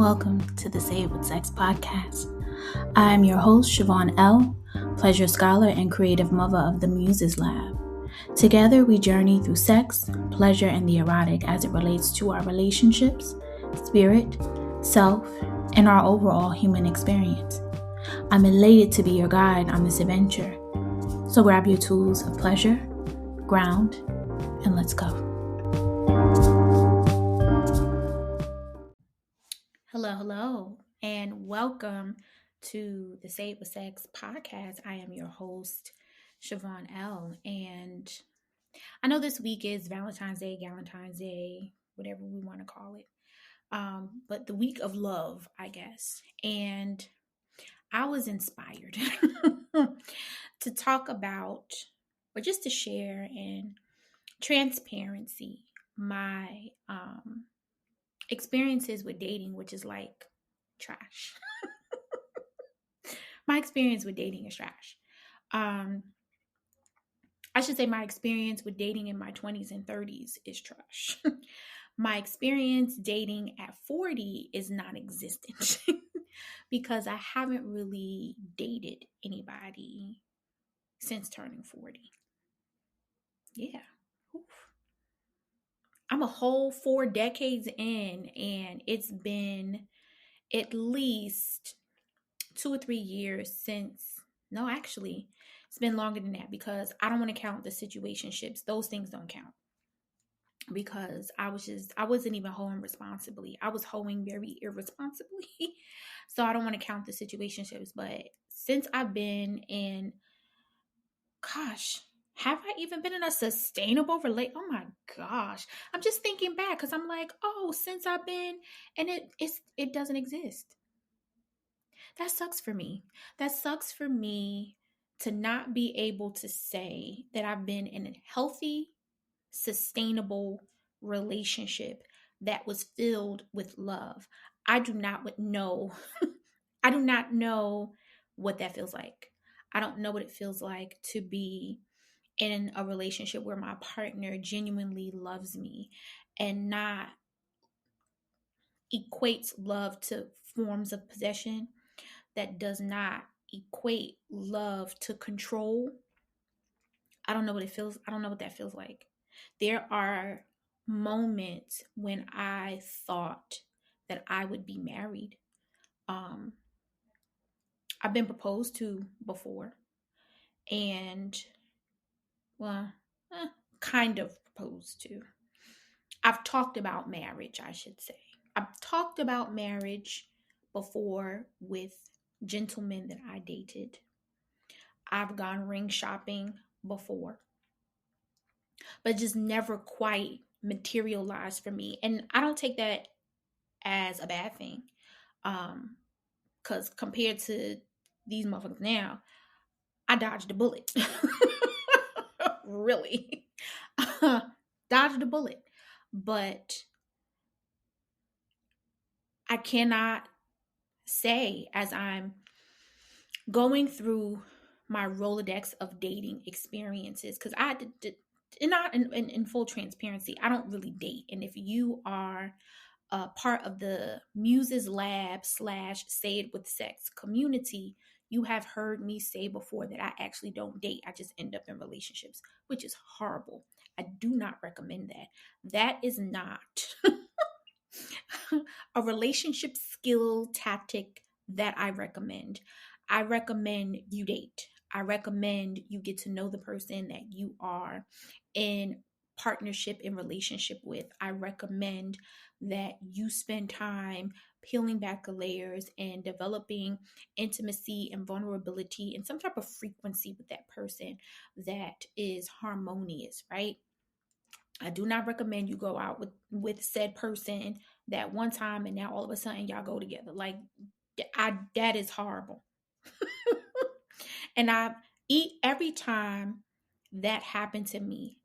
Welcome to the Save with Sex podcast. I'm your host, Siobhan L., pleasure scholar and creative mother of the Muses Lab. Together, we journey through sex, pleasure, and the erotic as it relates to our relationships, spirit, self, and our overall human experience. I'm elated to be your guide on this adventure. So grab your tools of pleasure, ground, and let's go. Hello, and welcome to the Save with Sex podcast. I am your host, Siobhan L. And I know this week is Valentine's Day, whatever we want to call it. But the week of love, I guess. And I was inspired to talk about, or just to share in transparency, my experiences with dating, which is like trash. My experience with dating is trash. I should say my experience with dating in my 20s and 30s is trash. My experience dating at 40 is non-existent because I haven't really dated anybody since turning 40. Yeah. Oof. I'm a whole 4 decades in, and it's been at least 2 or 3 years since, no, actually, it's been longer than that because I don't want to count the situationships. Those things don't count because I wasn't even hoeing responsibly. I was hoeing very irresponsibly. So I don't want to count the situationships. But since I've been in, gosh, have I even been in a sustainable relate? Oh my gosh. I'm just thinking back because I'm like, oh, since I've been, and it doesn't exist. That sucks for me. That sucks for me to not be able to say that I've been in a healthy, sustainable relationship that was filled with love. I do not know. I do not know what that feels like. I don't know what it feels like to be in a relationship where my partner genuinely loves me and not equates love to forms of possession, that does not equate love to control. I don't know what that feels like. There are moments when I thought that I would be married. I've been proposed to before, and well, kind of proposed to. I've talked about marriage, I should say. I've talked about marriage before with gentlemen that I dated. I've gone ring shopping before, but just never quite materialized for me. And I don't take that as a bad thing. Because compared to these motherfuckers now, I dodged a bullet. Really. Dodged a bullet. But I cannot say, as I'm going through my Rolodex of dating experiences, because I did not in full transparency, I don't really date. And if you are part of the Muses Lab / Say It With Sex community, you have heard me say before that I actually don't date. I just end up in relationships, which is horrible. I do not recommend that. That is not a relationship skill tactic that I recommend. I recommend you date. I recommend you get to know the person that you are in partnership and relationship with. I recommend that you spend time peeling back the layers and developing intimacy and vulnerability and some type of frequency with that person that is harmonious, right? I do not recommend you go out with said person that one time and now all of a sudden y'all go together. Like, that is horrible. And every time that happened to me,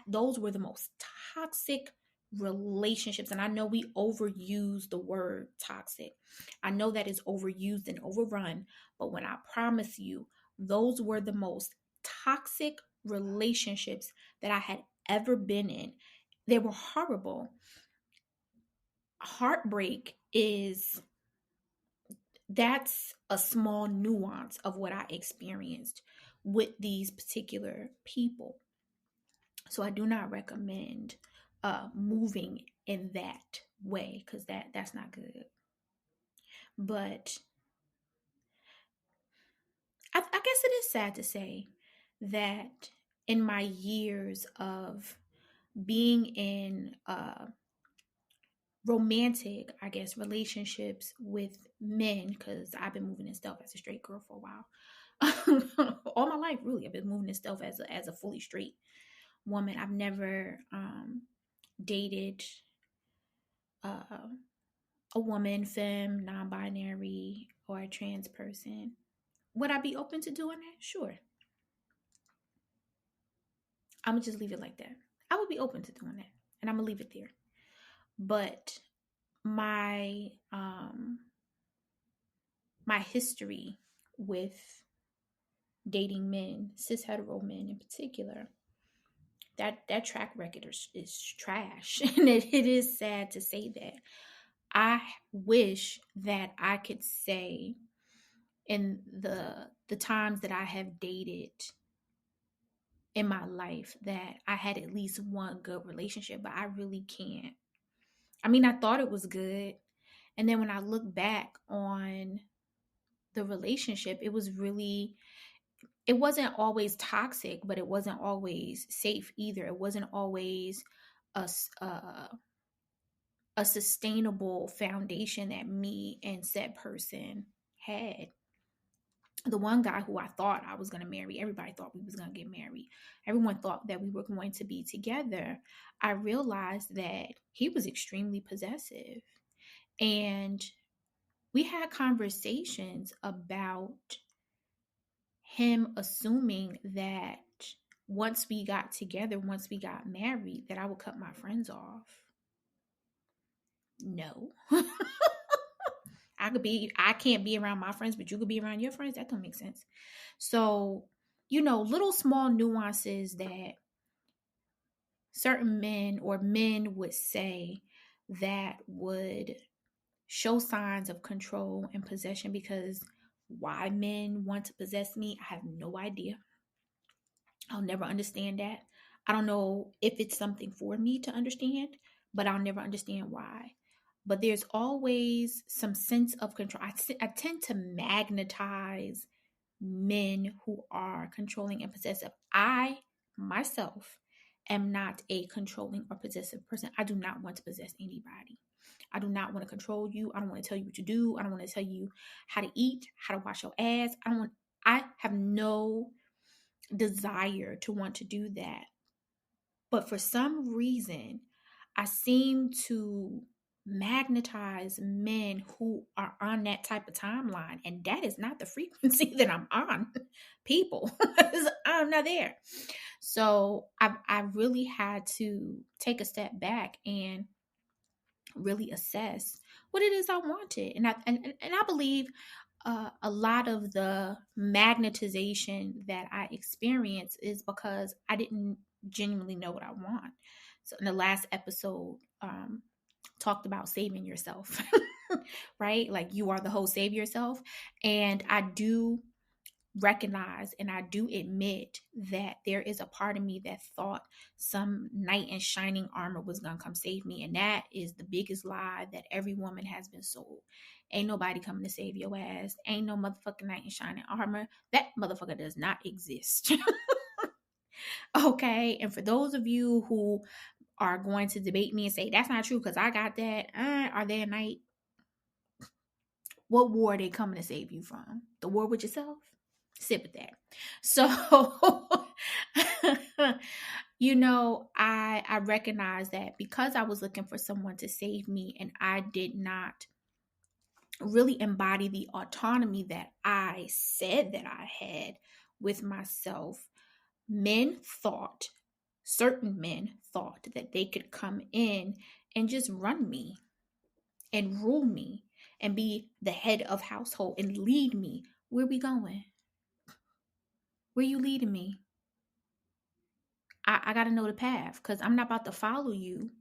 those were the most toxic relationships. And I know we overuse the word toxic. I know that is overused and overrun, but when I promise you, those were the most toxic relationships that I had ever been in. They were horrible. Heartbreak is that's a small nuance of what I experienced with these particular people. So I do not recommend moving in that way, because that's not good. But I guess it is sad to say that in my years of being in romantic, I guess, relationships with men, because I've been moving in stealth as a straight girl for a while. All my life, really, I've been moving in stealth as a fully straight woman. I've never dated uh, a woman, femme, non-binary, or a trans person. Would I be open to doing that? Sure. I'm gonna just leave it like that. I would be open to doing that, and I'm gonna leave it there. But my my history with dating men, cis hetero men in particular, that track record is trash, and it is sad to say that. I wish that I could say in the times that I have dated in my life that I had at least one good relationship, but I really can't. I mean, I thought it was good, and then when I look back on the relationship, it wasn't always toxic, but it wasn't always safe either. It wasn't always a a sustainable foundation that me and said person had. The one guy who I thought I was going to marry, everybody thought we was going to get married. Everyone thought that we were going to be together. I realized that he was extremely possessive. And we had conversations about him assuming that once we got together, once we got married, that I would cut my friends off. No. I can't be around my friends, but you could be around your friends. That don't make sense. So, little small nuances that certain men or men would say that would show signs of control and possession, because why men want to possess me, I have no idea. I'll never understand that. I don't know if it's something for me to understand, but I'll never understand why. But there's always some sense of control. I tend to magnetize men who are controlling and possessive. I myself am not a controlling or possessive person. I do not want to possess anybody. I do not want to control you. I don't want to tell you what to do. I don't want to tell you how to eat, how to wash your ass. I have no desire to want to do that. But for some reason, I seem to magnetize men who are on that type of timeline, and that is not the frequency that I'm on. People, I'm not there. So I really had to take a step back and really assess what it is I wanted, and I believe a lot of the magnetization that I experience is because I didn't genuinely know what I want. So in the last episode, talked about saving yourself, right? Like you are the whole save yourself. And I do recognize and I do admit that there is a part of me that thought some knight in shining armor was going to come save me. And that is the biggest lie that every woman has been sold. Ain't nobody coming to save your ass. Ain't no motherfucking knight in shining armor. That motherfucker does not exist. Okay. And for those of you who are going to debate me and say that's not true because I got that, are they a knight? What war are they coming to save you from? The war with yourself? Sit with that. So, I recognize that because I was looking for someone to save me and I did not really embody the autonomy that I said that I had with myself, certain men thought that they could come in and just run me and rule me and be the head of household and lead me. Where we going? Where you leading me? I got to know the path, because I'm not about to follow you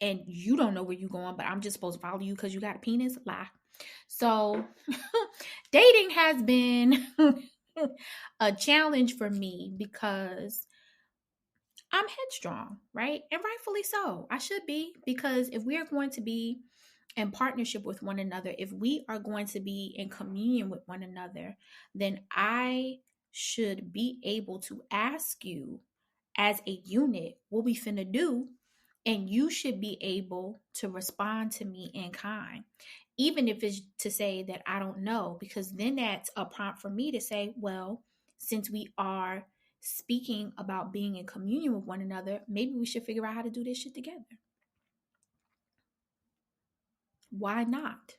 and you don't know where you're going, but I'm just supposed to follow you because you got a penis? Lie. So dating has been a challenge for me because I'm headstrong, right? And rightfully so. I should be, because if we are going to be in partnership with one another, if we are going to be in communion with one another, then I should be able to ask you as a unit what we finna do, and you should be able to respond to me in kind, even if it's to say that I don't know, because then that's a prompt for me to say, well, since we are speaking about being in communion with one another, maybe we should figure out how to do this shit together. Why not?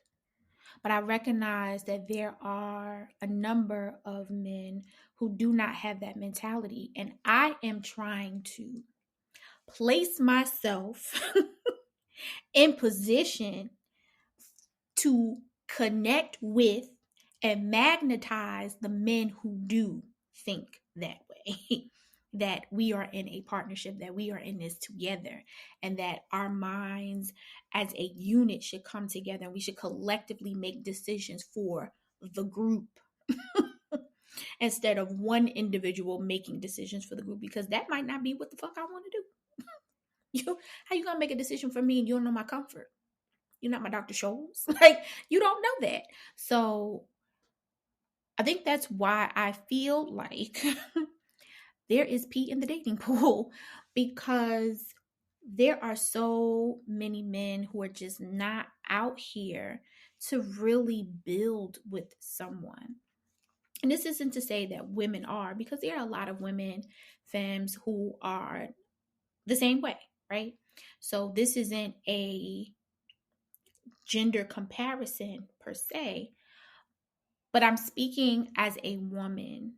But I recognize that there are a number of men who do not have that mentality. And I am trying to place myself in position to connect with and magnetize the men who do think that way. That we are in a partnership, that we are in this together, and that our minds as a unit should come together and we should collectively make decisions for the group instead of one individual making decisions for the group, because that might not be what the fuck I want to do. How you gonna make a decision for me and you don't know my comfort? You're not my Dr. Scholes. Like, you don't know that. So I think that's why I feel like there is pee in the dating pool, because there are so many men who are just not out here to really build with someone. And this isn't to say that women are, because there are a lot of women, femmes, who are the same way, right? So this isn't a gender comparison per se, but I'm speaking as a woman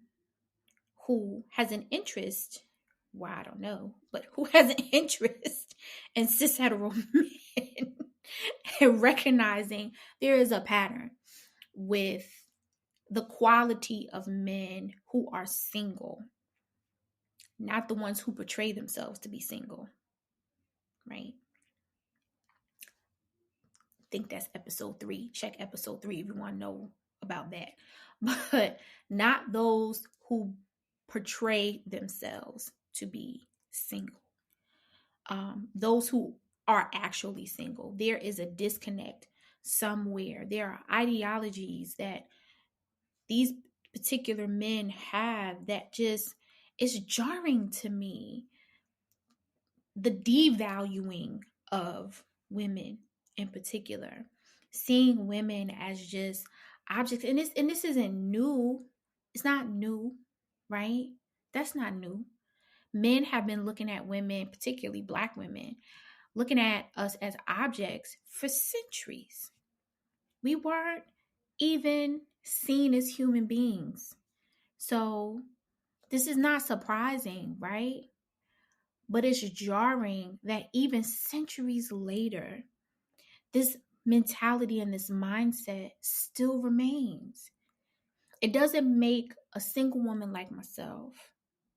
who has an interest, well, I don't know, but who has an interest in cis hetero men, and recognizing there is a pattern with the quality of men who are single, not the ones who portray themselves to be single, right? I think that's episode 3. Check episode 3 if you want to know about that. But not those who portray themselves to be single. Those who are actually single. There is a disconnect somewhere. There are ideologies that these particular men have that just is jarring to me. The devaluing of women in particular, seeing women as just objects, and this isn't new. It's not new, right? That's not new. Men have been looking at women, particularly Black women, looking at us as objects for centuries. We weren't even seen as human beings. So this is not surprising, right? But it's jarring that even centuries later, this mentality and this mindset still remains. It doesn't make a single woman like myself,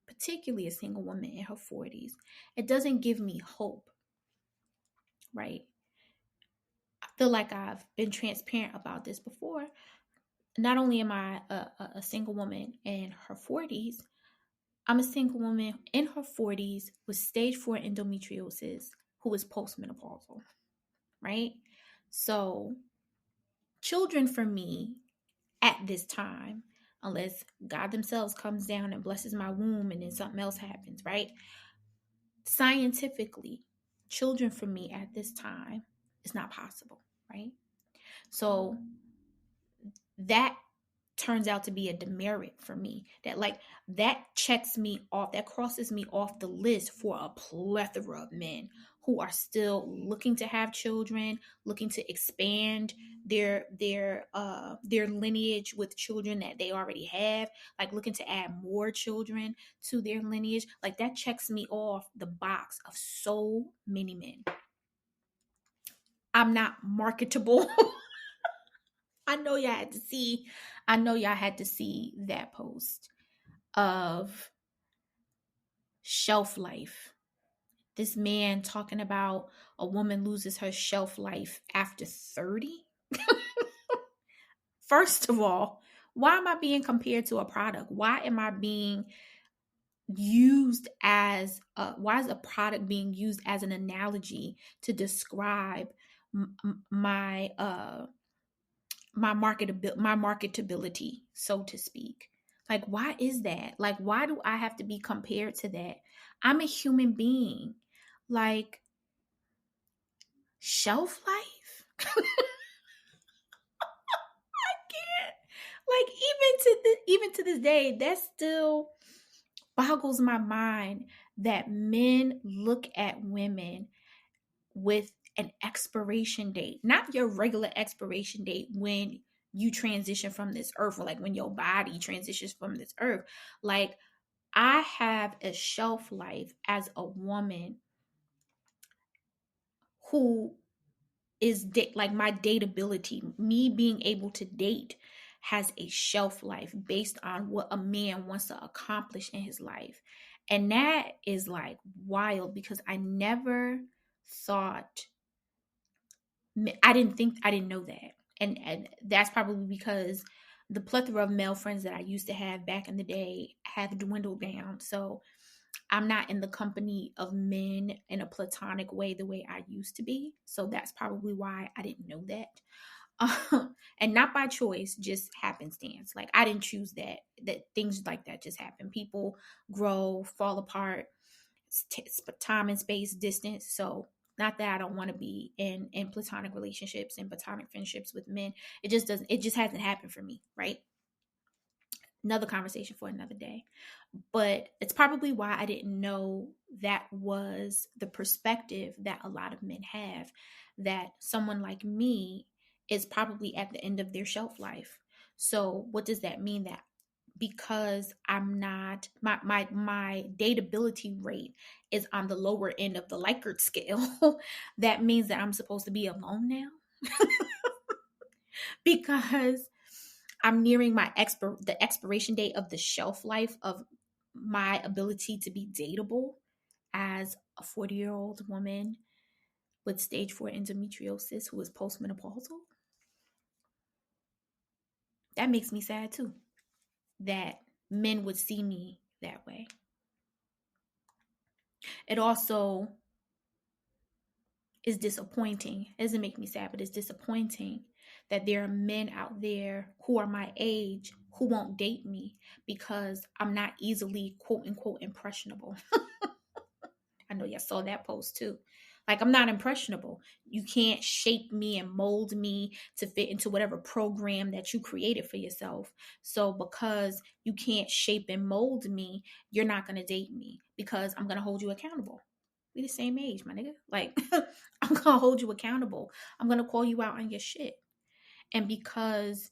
particularly a single woman in her 40s, it doesn't give me hope, right? I feel like I've been transparent about this before. Not only am I a single woman in her 40s, I'm a single woman in her 40s with stage 4 endometriosis who is postmenopausal, right? So, children for me at this time, unless God themselves comes down and blesses my womb and then something else happens, right? Scientifically, children for me at this time is not possible, right? So that turns out to be a demerit for me, that checks me off, that crosses me off the list for a plethora of men who are still looking to have children, looking to expand their lineage with children that they already have, like looking to add more children to their lineage. Like, that checks me off the box of so many men. I'm not marketable. I know y'all had to see that post of shelf life. This man talking about a woman loses her shelf life after 30. First of all, why am I being compared to a product? Why am I being used as why is a product being used as an analogy to describe my my marketability, so to speak? Like, why is that? Like, why do I have to be compared to that? I'm a human being. Like, shelf life? Like, even to this day, that still boggles my mind that men look at women with an expiration date, not your regular expiration date when you transition from this earth, or like when your body transitions from this earth. Like, I have a shelf life as a woman who like my dateability, me being able to date has a shelf life based on what a man wants to accomplish in his life. And that is like wild, because I never thought, I didn't know that. And that's probably because the plethora of male friends that I used to have back in the day have dwindled down. So I'm not in the company of men in a platonic way the way I used to be. So that's probably why I didn't know that. And not by choice, just happenstance. Like, I didn't choose that. That things like that just happen. People grow, fall apart, time and space, distance. So not that I don't want to be in platonic relationships and platonic friendships with men. It just doesn't. It just hasn't happened for me. Right. Another conversation for another day. But it's probably why I didn't know that was the perspective that a lot of men have, that someone like me is probably at the end of their shelf life. So what does that mean? That because I'm not, my dateability rate is on the lower end of the Likert scale, that means that I'm supposed to be alone now? Because I'm nearing the expiration date of the shelf life of my ability to be dateable as a 40-year-old woman with stage 4 endometriosis who is postmenopausal. That makes me sad too, that men would see me that way. It also is disappointing. It doesn't make me sad, but it's disappointing that there are men out there who are my age who won't date me because I'm not easily, quote unquote, impressionable. I know y'all saw that post too. Like, I'm not impressionable. You can't shape me and mold me to fit into whatever program that you created for yourself. So because you can't shape and mold me, you're not going to date me, because I'm going to hold you accountable. We the same age, my nigga. Like, I'm going to hold you accountable. I'm going to call you out on your shit. And because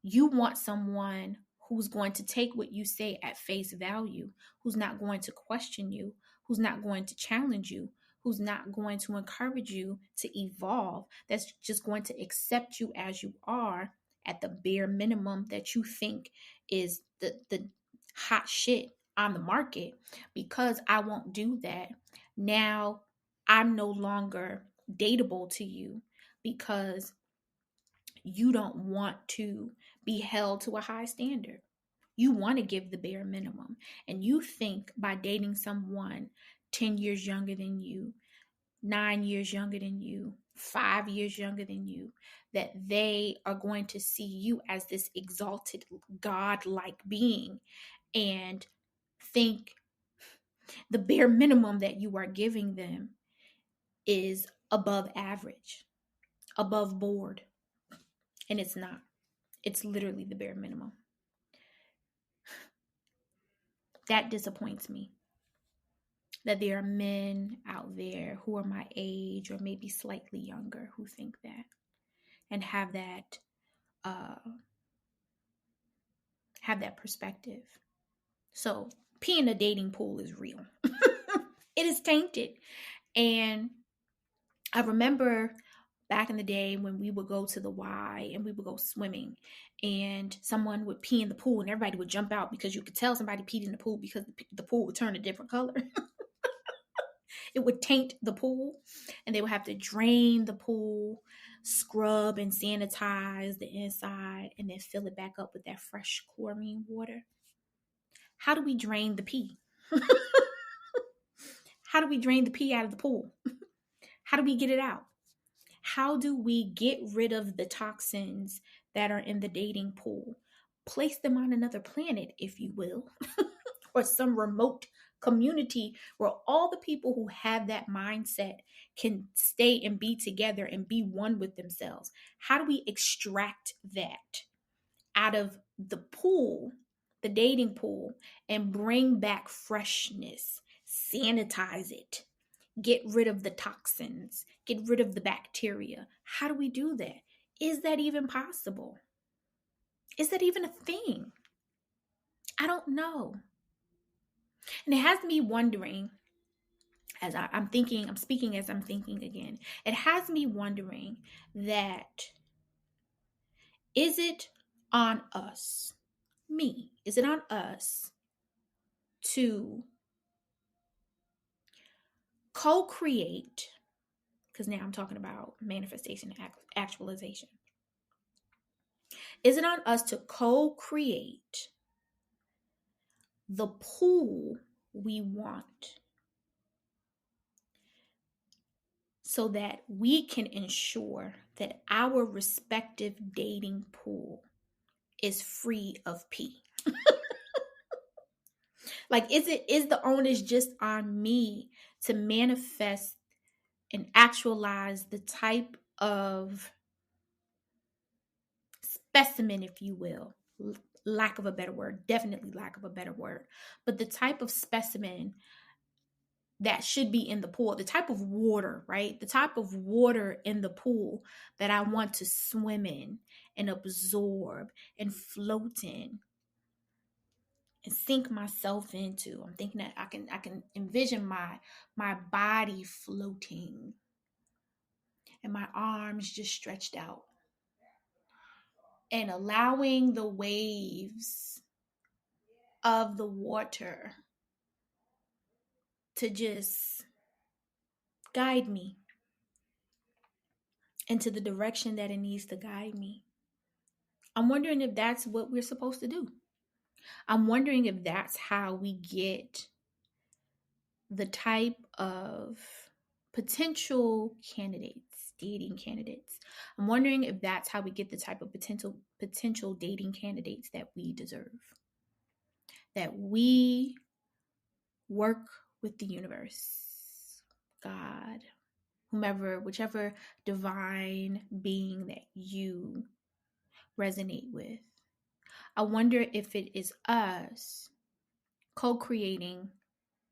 you want someone who's going to take what you say at face value, who's not going to question you, who's not going to challenge you, who's not going to encourage you to evolve, that's just going to accept you as you are at the bare minimum that you think is the hot shit on the market. Because I won't do that, now I'm no longer dateable to you, because you don't want to be held to a high standard. You want to give the bare minimum. And you think by dating someone 10 years younger than you, 9 years younger than you, 5 years younger than you, that they are going to see you as this exalted God-like being and think the bare minimum that you are giving them is above average, above board. And it's not. It's literally the bare minimum. That disappoints me, that there are men out there who are my age or maybe slightly younger who think that and uh, have that perspective. So peeing a dating pool is real. It is tainted. And I remember back in the day when we would go to the Y and we would go swimming, and someone would pee in the pool and everybody would jump out because you could tell somebody peed in the pool because the pool would turn a different color. It would taint the pool, and they would have to drain the pool, scrub and sanitize the inside, and then fill it back up with that fresh chlorine water. How do we drain the pee? How do we drain the pee out of the pool? How do we get it out? How do we get rid of the toxins that are in the dating pool? Place them on another planet, if you will, or some remote community where all the people who have that mindset can stay and be together and be one with themselves. How do we extract that out of the pool, the dating pool, and bring back freshness, sanitize it, get rid of the toxins, get rid of the bacteria? How do we do that? Is that even possible? Is that even a thing? I don't know. And it has me wondering, as I'm thinking, I'm speaking as I'm thinking again, it has me wondering that, is it on us, me, is it on us to co-create, because now I'm talking about manifestation, actualization. Is it on us to co-create the pool we want so that we can ensure that our respective dating pool is free of pee? Like, is the onus just on me to manifest and actualize the type of specimen, if you will, lack of a better word, definitely lack of a better word, but the type of specimen that should be in the pool, the type of water, right? The type of water in the pool that I want to swim in and absorb and float in and sink myself into. I'm thinking that I can envision my body floating and my arms just stretched out and allowing the waves of the water to just guide me into the direction that it needs to guide me. I'm wondering if that's what we're supposed to do. I'm wondering if that's how we get the type of potential candidates, dating candidates. I'm wondering if that's how we get the type of potential dating candidates that we deserve. That we work with the universe, God, whomever, whichever divine being that you resonate with. I wonder if it is us co-creating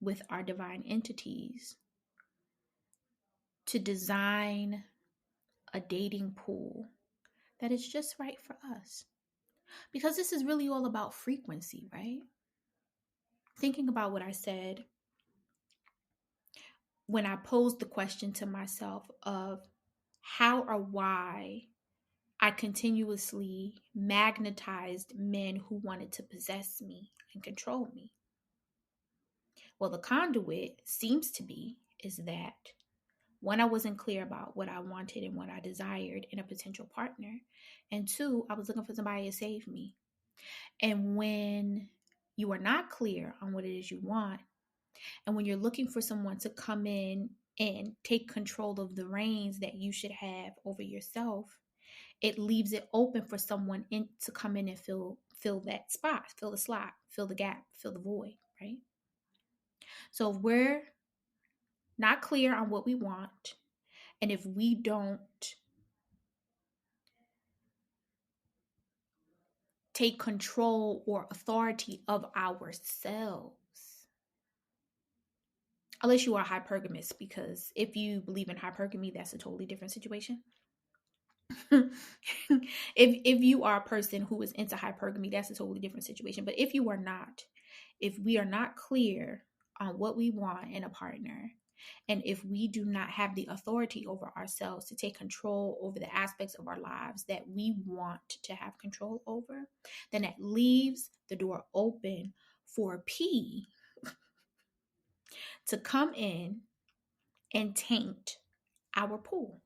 with our divine entities to design a dating pool that is just right for us. Because this is really all about frequency, right? Thinking about what I said when I posed the question to myself of how or why I continuously magnetized men who wanted to possess me and control me. Well, the conduit seems to be is that one, I wasn't clear about what I wanted and what I desired in a potential partner. And two, I was looking for somebody to save me. And when you are not clear on what it is you want, and when you're looking for someone to come in and take control of the reins that you should have over yourself, it leaves it open for someone to come in and fill that spot, fill the slot, fill the gap, fill the void, right? So if we're not clear on what we want, and if we don't take control or authority of ourselves, unless you are hypergamous, because if you believe in hypergamy, that's a totally different situation. if you are a person who is into hypergamy, that's a totally different situation. But if you are not, if we are not clear on what we want in a partner, and if we do not have the authority over ourselves to take control over the aspects of our lives that we want to have control over, then that leaves the door open for P to come in and taint our pool.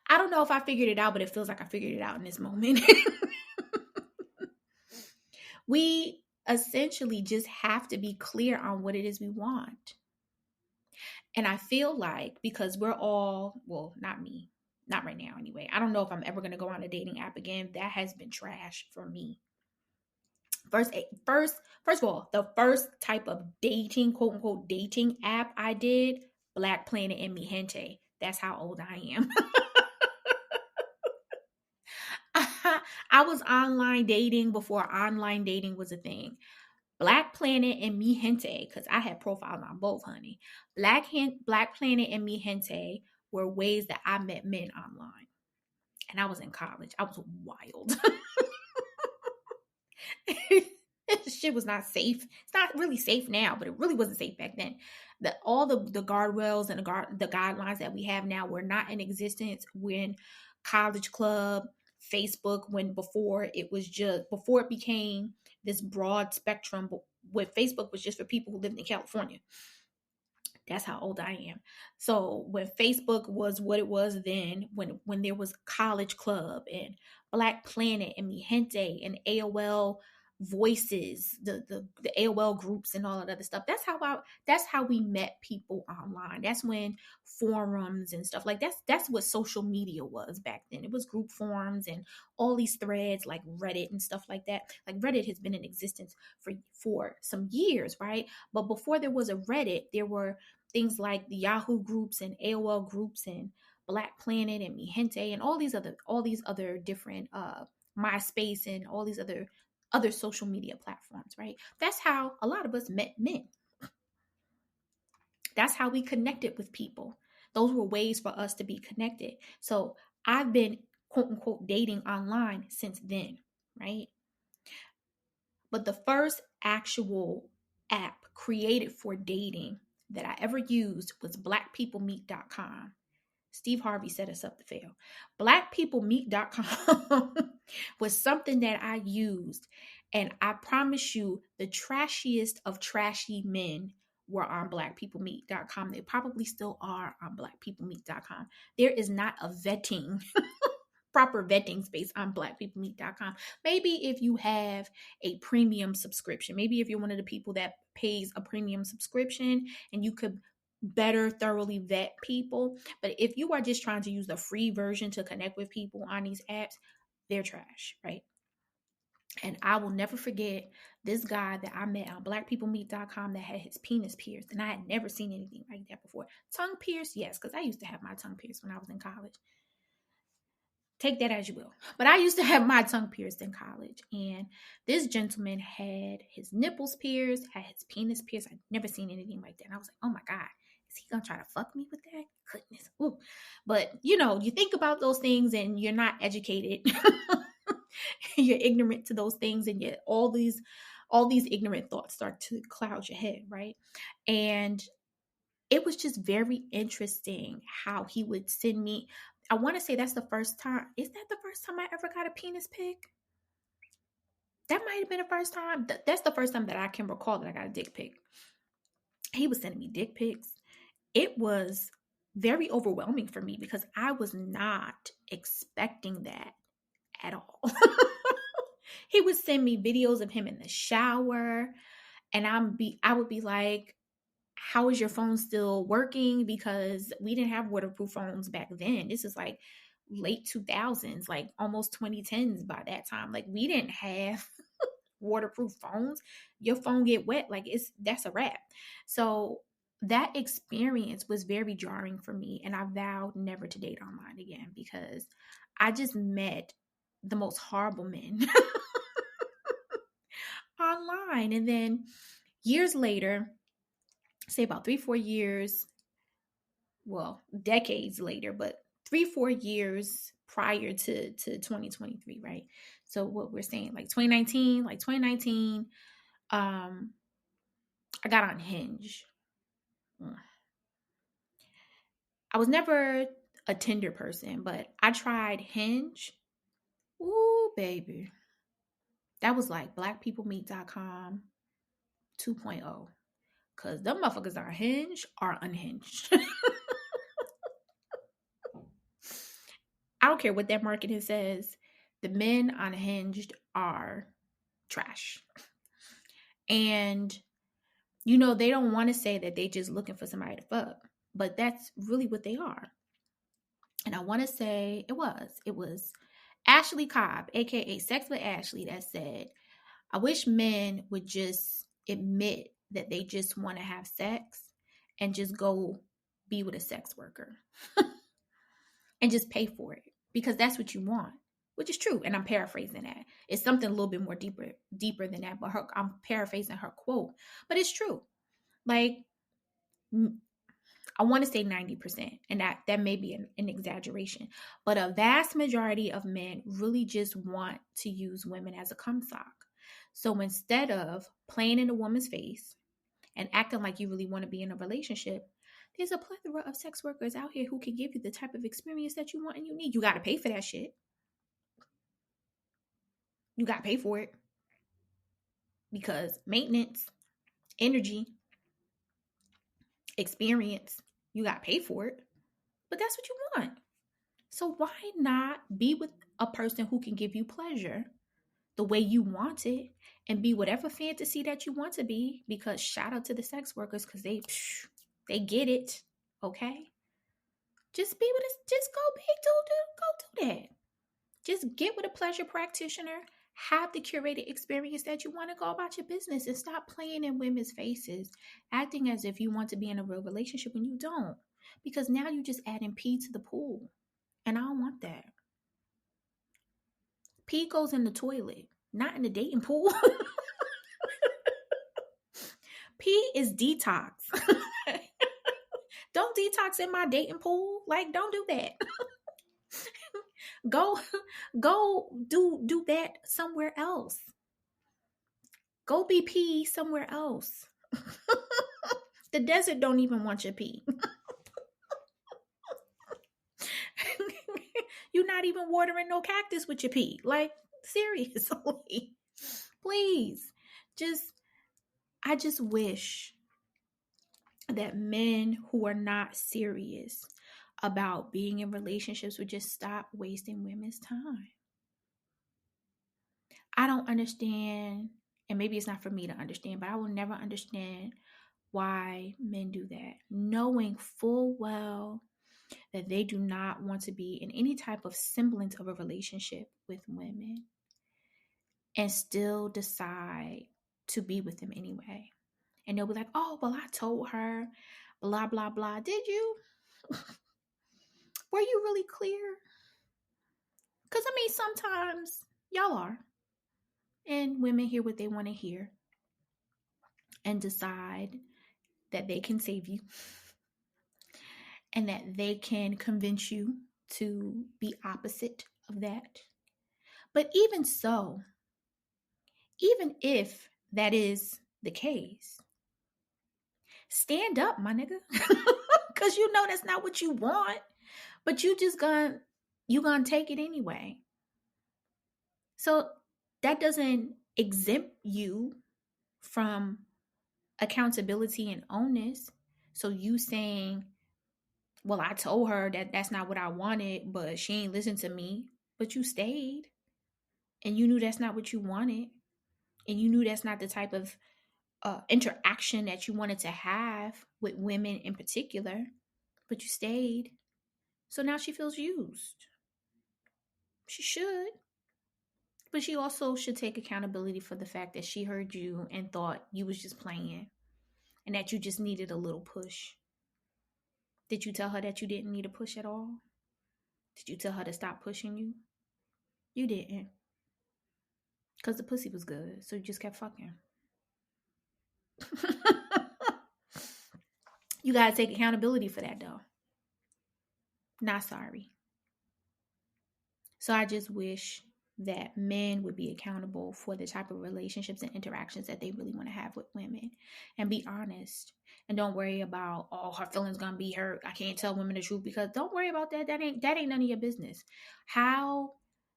I don't know if I figured it out, but it feels like I figured it out in this moment. We essentially just have to be clear on what it is we want. And I feel like because we're all, well, not me, not right now anyway. I don't know if I'm ever going to go on a dating app again. That has been trash for me. First of all, the first type of dating, quote unquote, dating app I did, Black Planet and Mi Gente. That's how old I am. I was online dating before online dating was a thing. Black Planet and Mi Gente, because I had profiles on both, honey. Black Planet and Mi Gente were ways that I met men online. And I was in college. I was wild. Shit was not safe. It's not really safe now, but it really wasn't safe back then. All the guardrails and the guidelines that we have now were not in existence when College Club, Facebook, when before it became this broad spectrum. But when Facebook was just for people who lived in California. That's how old I am. So when Facebook was what it was then, when there was College Club and Black Planet and Mi Gente and AOL voices, the AOL groups and all of that other stuff. That's how we met people online. That's when forums and stuff like that's what social media was back then. It was group forums and all these threads like Reddit and stuff like that. Like Reddit has been in existence for some years, right? But before there was a Reddit, there were things like the Yahoo groups and AOL groups and Black Planet and Mi Gente and all these other different MySpace and all these other social media platforms, right? That's how a lot of us met men. That's how we connected with people. Those were ways for us to be connected. So I've been quote unquote dating online since then, right? But the first actual app created for dating that I ever used was blackpeoplemeet.com. Steve Harvey set us up to fail. Blackpeoplemeet.com was something that I used. And I promise you, the trashiest of trashy men were on blackpeoplemeet.com. They probably still are on blackpeoplemeet.com. There is not a proper vetting space on blackpeoplemeet.com. Maybe if you have a premium subscription, maybe if you're one of the people that pays a premium subscription and you could better thoroughly vet people. But if you are just trying to use the free version to connect with people on these apps, they're trash, right? And I will never forget this guy that I met on blackpeoplemeet.com that had his penis pierced. And I had never seen anything like that before. Tongue pierced, yes, because I used to have my tongue pierced when I was in college. Take that as you will. But I used to have my tongue pierced in college. And this gentleman had his nipples pierced, had his penis pierced. I'd never seen anything like that. And I was like, oh my God, is he going to try to fuck me with that? Goodness. Ooh. But, you think about those things and you're not educated. You're ignorant to those things. And yet all these ignorant thoughts start to cloud your head, right? And it was just very interesting how he would send me. I want to say that's the first time. Is that the first time I ever got a penis pic? That might have been the first time. That's the first time that I can recall that I got a dick pic. He was sending me dick pics. It was very overwhelming for me because I was not expecting that at all. He would send me videos of him in the shower, and I would be like, how is your phone still working? Because we didn't have waterproof phones back then. This is like late 2000s, like almost 2010s by that time. Like we didn't have waterproof phones. Your phone get wet, like that's a wrap. So that experience was very jarring for me, and I vowed never to date online again because I just met the most horrible men online. And then years later, say about 3-4 years, well, decades later, but 3-4 years prior to 2023, right? So what we're saying, like 2019, I got on Hinge. I was never a Tinder person, but I tried Hinge. Ooh, baby. That was like blackpeoplemeet.com 2.0. Because them motherfuckers are unhinged. I don't care what that marketing says. The men unhinged are trash. And, they don't want to say that they just looking for somebody to fuck. But that's really what they are. And I want to say it was Ashley Cobb, aka Sex with Ashley, that said, I wish men would just admit that they just want to have sex and just go be with a sex worker and just pay for it because that's what you want, which is true. And I'm paraphrasing that. It's something a little bit more deeper than that, but I'm paraphrasing her quote, but it's true. Like, I want to say 90%, and that may be an exaggeration, but a vast majority of men really just want to use women as a cum sock. So instead of playing in a woman's face and acting like you really want to be in a relationship, there's a plethora of sex workers out here who can give you the type of experience that you want and you need. You got to pay for that shit. You got to pay for it because maintenance, energy, experience, you got to pay for it. But that's what you want. So why not be with a person who can give you pleasure the way you want it and be whatever fantasy that you want to be? Because shout out to the sex workers because they get it. Okay. Just be with us. Just go do that. Just get with a pleasure practitioner. Have the curated experience that you want to go about your business and stop playing in women's faces, acting as if you want to be in a real relationship when you don't. Because now you're just adding pee to the pool. And I don't want that. Pee goes in the toilet, not in the dating pool. Pee is detox. Don't detox in my dating pool. Like, don't do that. Go do that somewhere else. Go be pee somewhere else. The desert don't even want your pee. You're not even watering no cactus with your pee. Like, seriously. Please. I just wish that men who are not serious about being in relationships would just stop wasting women's time. I don't understand, and maybe it's not for me to understand, but I will never understand why men do that, knowing full well that they do not want to be in any type of semblance of a relationship with women and still decide to be with them anyway. And they'll be like, oh, well, I told her, blah, blah, blah. Did you? Were you really clear? Because, I mean, sometimes y'all are. And women hear what they want to hear and decide that they can save you and that they can convince you to be opposite of that. But even so, even if that is the case, stand up, my nigga. Because you know that's not what you want, but you gonna take it anyway. So that doesn't exempt you from accountability and onus. So you saying, well, I told her that that's not what I wanted, but she ain't listened to me. But you stayed and you knew that's not what you wanted. And you knew that's not the type of interaction that you wanted to have with women in particular. But you stayed. So now she feels used. She should. But she also should take accountability for the fact that she heard you and thought you was just playing and that you just needed a little push. Did you tell her that you didn't need a push at all? Did you tell her to stop pushing you? You didn't. Because the pussy was good, so you just kept fucking. You gotta take accountability for that, though. Not sorry. So I just wish that men would be accountable for the type of relationships and interactions that they really want to have with women and be honest and don't worry about, oh, her feelings gonna be hurt. I can't tell women the truth, because don't worry about that. That ain't none of your business. How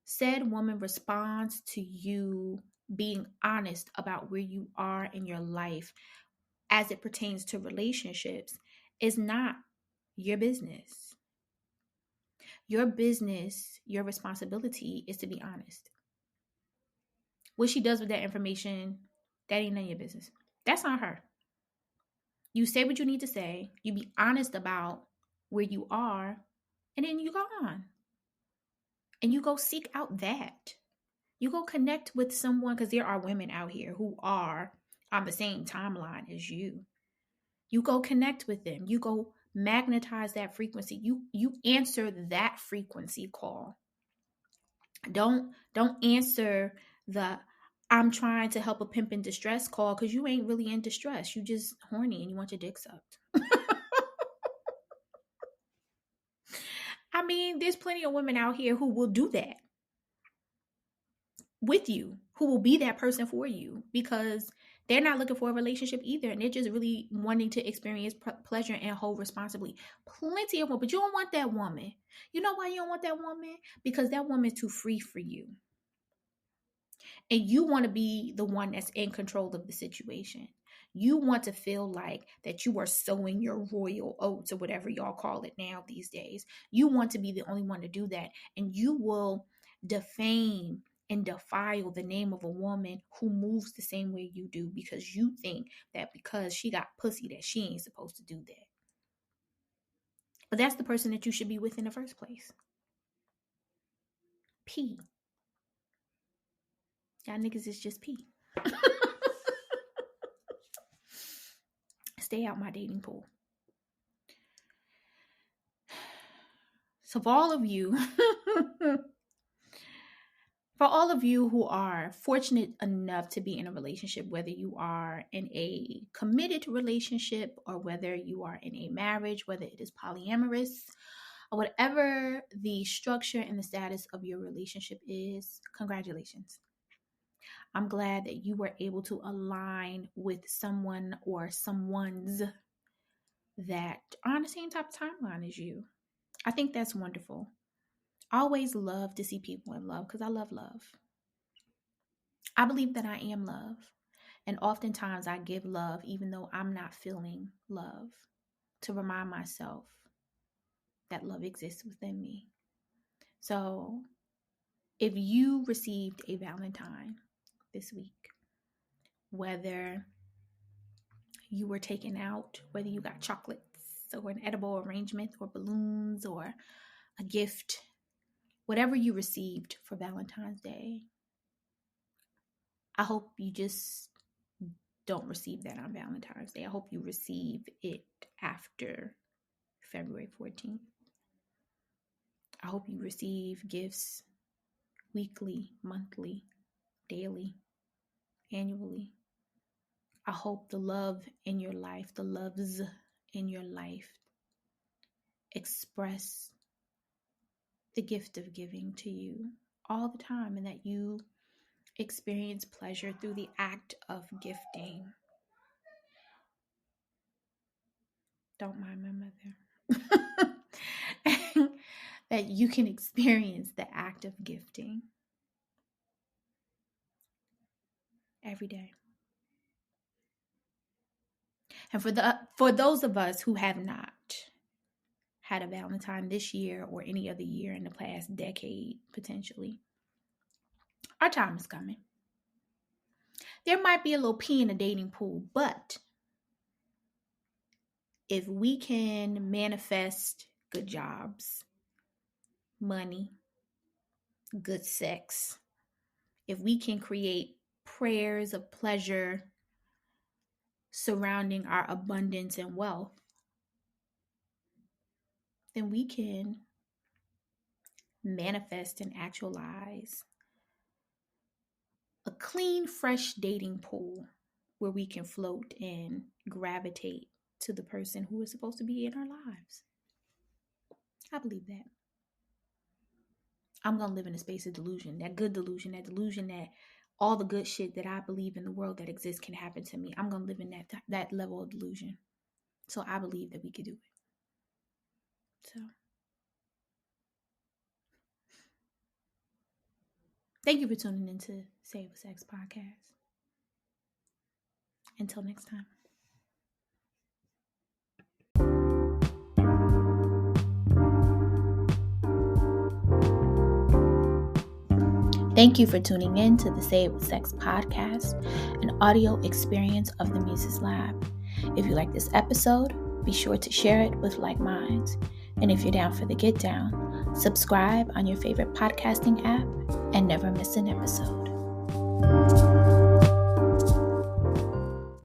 said woman responds to you being honest about where you are in your life as it pertains to relationships is not your business. Your business, your responsibility is to be honest. What she does with that information, that ain't none of your business. That's not her. You say what you need to say, you be honest about where you are, and then you go on. And you go seek out that. You go connect with someone, because there are women out here who are on the same timeline as you. You go connect with them. You go magnetize that frequency. You answer that frequency call. Don't answer the I'm trying to help a pimp in distress call, because you ain't really in distress. You just horny and you want your dick sucked. I mean, there's plenty of women out here who will do that with you, who will be that person for you, because they're not looking for a relationship either, and they're just really wanting to experience pleasure and hold responsibly. Plenty of women, but you don't want that woman. You know why you don't want that woman? Because that woman is too free for you, and you want to be the one that's in control of the situation. You want to feel like that you are sowing your royal oats, or whatever y'all call it now these days. You want to be the only one to do that, and you will defame and defile the name of a woman who moves the same way you do, because you think that because she got pussy that she ain't supposed to do that. But that's the person that you should be with in the first place. P. Y'all niggas is just P. Stay out my dating pool. So for all of you for all of you who are fortunate enough to be in a relationship, whether you are in a committed relationship or whether you are in a marriage, whether it is polyamorous or whatever the structure and the status of your relationship is, congratulations. I'm glad that you were able to align with someone or someone's that are on the same type of timeline as you. I think that's wonderful. I always love to see people in love because I love love. I believe that I am love. And oftentimes I give love even though I'm not feeling love, to remind myself that love exists within me. So if you received a Valentine this week, whether you were taken out, whether you got chocolates or an edible arrangement or balloons or a gift, whatever you received for Valentine's Day, I hope you just don't receive that on Valentine's Day. I hope you receive it after February 14th. I hope you receive gifts weekly, monthly, daily, annually. I hope the love in your life, the loves in your life express the gift of giving to you all the time, and that you experience pleasure through the act of gifting. Don't mind my mother. That you can experience the act of gifting every day. And for those of us who have not had a Valentine this year or any other year in the past decade, potentially, our time is coming. There might be a little pee in the dating pool, but if we can manifest good jobs, money, good sex, if we can create prayers of pleasure surrounding our abundance and wealth, then we can manifest and actualize a clean, fresh dating pool where we can float and gravitate to the person who is supposed to be in our lives. I believe that. I'm going to live in a space of delusion, that good delusion, that all the good shit that I believe in the world that exists can happen to me. I'm going to live in that level of delusion. So I believe that we could do it. So thank you for tuning into Say It With Sex podcast. Until next time. Thank you for tuning in to the Say It With Sex podcast, an audio experience of the Muses Lab. If you like this episode, be sure to share it with like minds. And if you're down for the get down, subscribe on your favorite podcasting app and never miss an episode.